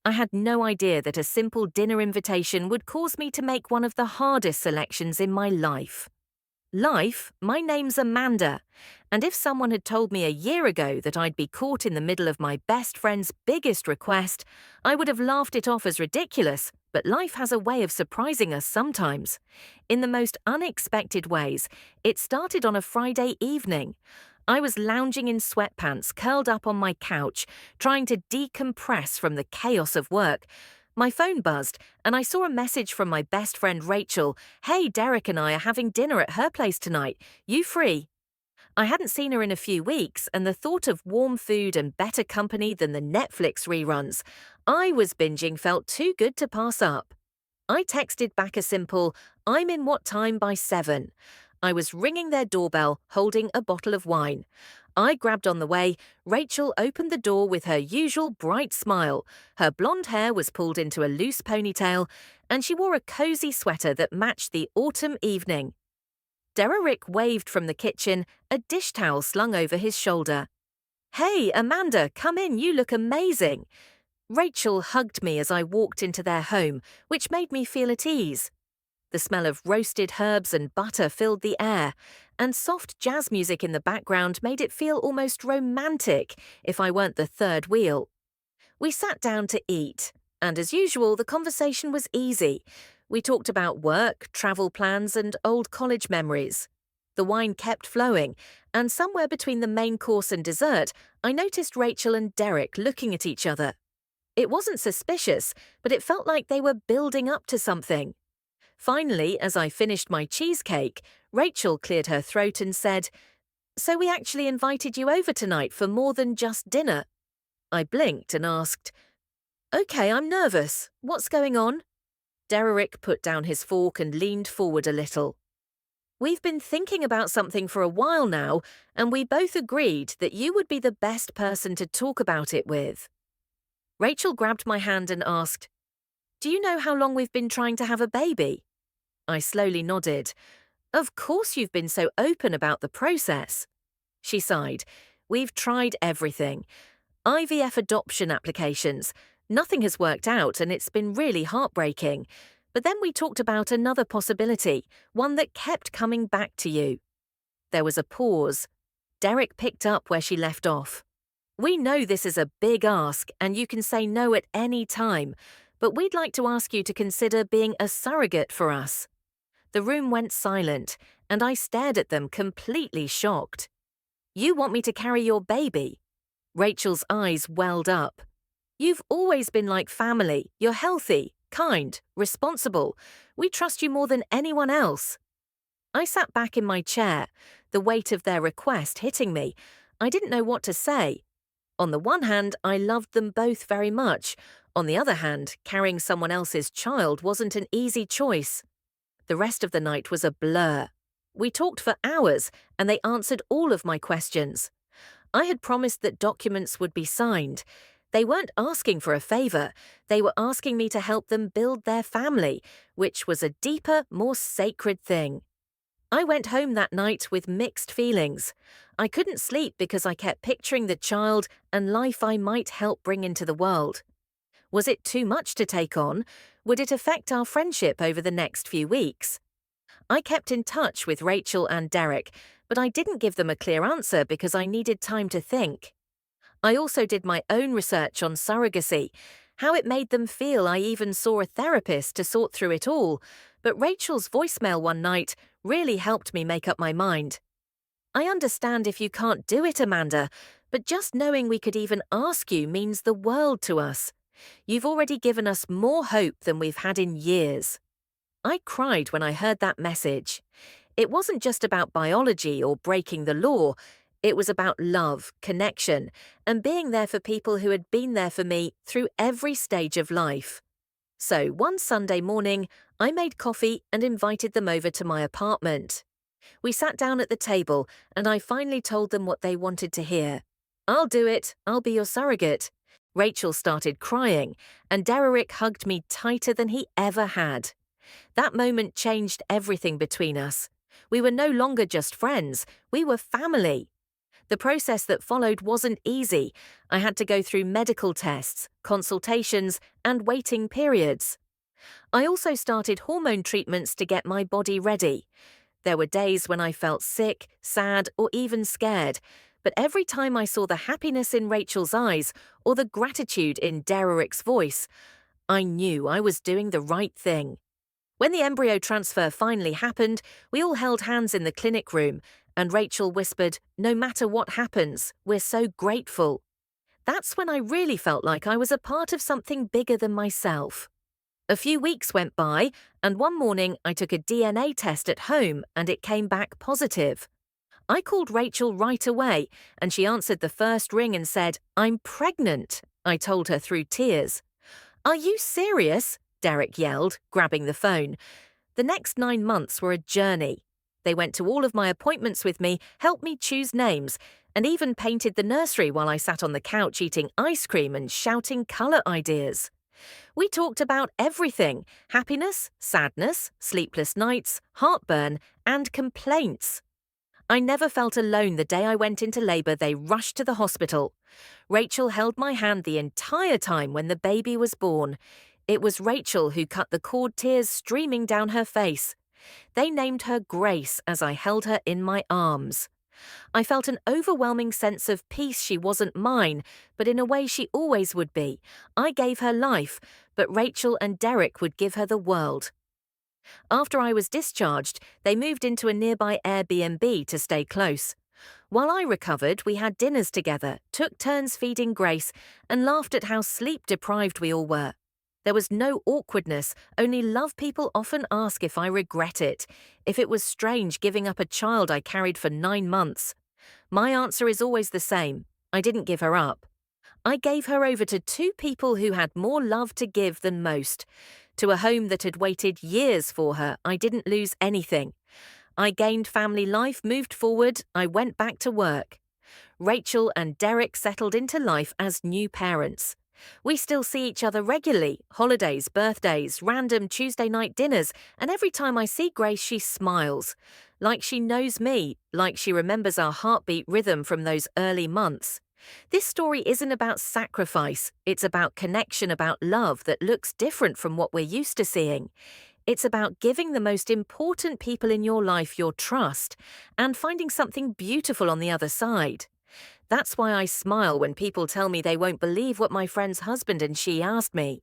I had no idea that a simple dinner invitation would cause me to make one of the hardest selections in my life. My name's Amanda, and if someone had told me a year ago that I'd be caught in the middle of my best friend's biggest request, I would have laughed it off as ridiculous, but life has a way of surprising us sometimes. In the most unexpected ways, it started on a Friday evening. I was lounging in sweatpants, curled up on my couch, trying to decompress from the chaos of work. My phone buzzed, and I saw a message from my best friend Rachel. "Hey, Derek and I are having dinner at her place tonight. You free?" I hadn't seen her in a few weeks, and the thought of warm food and better company than the Netflix reruns I was binging felt too good to pass up. I texted back a simple, "I'm in what time by 7." I was ringing their doorbell, holding a bottle of wine. I grabbed on the way. Rachel opened the door with her usual bright smile. Her blonde hair was pulled into a loose ponytail, and she wore a cozy sweater that matched the autumn evening. Derek waved from the kitchen, a dish towel slung over his shoulder. "Hey, Amanda, come in, you look amazing." Rachel hugged me as I walked into their home, which made me feel at ease. The smell of roasted herbs and butter filled the air, and soft jazz music in the background made it feel almost romantic if I weren't the third wheel. We sat down to eat, and as usual, the conversation was easy. We talked about work, travel plans, and old college memories. The wine kept flowing, and somewhere between the main course and dessert, I noticed Rachel and Derek looking at each other. It wasn't suspicious, but it felt like they were building up to something. Finally, as I finished my cheesecake, Rachel cleared her throat and said, "So we actually invited you over tonight for more than just dinner?" I blinked and asked, "Okay, I'm nervous. What's going on?" Derek put down his fork and leaned forward a little. "We've been thinking about something for a while now, and we both agreed that you would be the best person to talk about it with." Rachel grabbed my hand and asked, "Do you know how long we've been trying to have a baby?" I slowly nodded. "Of course you've been so open about the process." She sighed. "We've tried everything. IVF adoption applications. Nothing has worked out, and it's been really heartbreaking. But then we talked about another possibility, one that kept coming back to you." There was a pause. Derek picked up where she left off. "We know this is a big ask, and you can say no at any time, but we'd like to ask you to consider being a surrogate for us." The room went silent, and I stared at them completely shocked. "You want me to carry your baby?" Rachel's eyes welled up. "You've always been like family. You're healthy, kind, responsible. We trust you more than anyone else." I sat back in my chair, the weight of their request hitting me. I didn't know what to say. On the one hand, I loved them both very much. On the other hand, carrying someone else's child wasn't an easy choice. The rest of the night was a blur. We talked for hours, and they answered all of my questions. I had promised that documents would be signed. They weren't asking for a favor. They were asking me to help them build their family, which was a deeper, more sacred thing. I went home that night with mixed feelings. I couldn't sleep because I kept picturing the child and life I might help bring into the world. Was it too much to take on? Would it affect our friendship over the next few weeks? I kept in touch with Rachel and Derek, but I didn't give them a clear answer because I needed time to think. I also did my own research on surrogacy, how it made them feel. I even saw a therapist to sort through it all, but Rachel's voicemail one night really helped me make up my mind. "I understand if you can't do it, Amanda, but just knowing we could even ask you means the world to us. You've already given us more hope than we've had in years." I cried when I heard that message. It wasn't just about biology or breaking the law. It was about love, connection, and being there for people who had been there for me through every stage of life. So one Sunday morning, I made coffee and invited them over to my apartment. We sat down at the table, and I finally told them what they wanted to hear. "I'll do it. I'll be your surrogate." Rachel started crying, and Derek hugged me tighter than he ever had. That moment changed everything between us. We were no longer just friends, we were family. The process that followed wasn't easy. I had to go through medical tests, consultations, and waiting periods. I also started hormone treatments to get my body ready. There were days when I felt sick, sad, or even scared, but every time I saw the happiness in Rachel's eyes or the gratitude in Derek's voice, I knew I was doing the right thing. When the embryo transfer finally happened, we all held hands in the clinic room, and Rachel whispered, "No matter what happens, we're so grateful." That's when I really felt like I was a part of something bigger than myself. A few weeks went by, and one morning I took a DNA test at home and it came back positive. I called Rachel right away, and she answered the first ring and said, "I'm pregnant," I told her through tears. "Are you serious?" Derek yelled, grabbing the phone. The next 9 months were a journey. They went to all of my appointments with me, helped me choose names, and even painted the nursery while I sat on the couch eating ice cream and shouting colour ideas. We talked about everything: happiness, sadness, sleepless nights, heartburn, and complaints. I never felt alone the day I went into labour. They rushed to the hospital. Rachel held my hand the entire time when the baby was born. It was Rachel who cut the cord, tears streaming down her face. They named her Grace as I held her in my arms. I felt an overwhelming sense of peace. She wasn't mine, but in a way she always would be. I gave her life, but Rachel and Derek would give her the world. After I was discharged, they moved into a nearby Airbnb to stay close. While I recovered, we had dinners together, took turns feeding Grace, and laughed at how sleep-deprived we all were. There was no awkwardness, only love. People often ask if I regret it, if it was strange giving up a child I carried for 9 months. My answer is always the same: I didn't give her up. I gave her over to 2 people who had more love to give than most. To a home that had waited years for her. I didn't lose anything. I gained family life, moved forward, I went back to work. Rachel and Derek settled into life as new parents. We still see each other regularly: holidays, birthdays, random Tuesday night dinners, and every time I see Grace she smiles. Like she knows me, like she remembers our heartbeat rhythm from those early months. This story isn't about sacrifice, it's about connection, about love that looks different from what we're used to seeing. It's about giving the most important people in your life your trust and finding something beautiful on the other side. That's why I smile when people tell me they won't believe what my friend's husband and she asked me.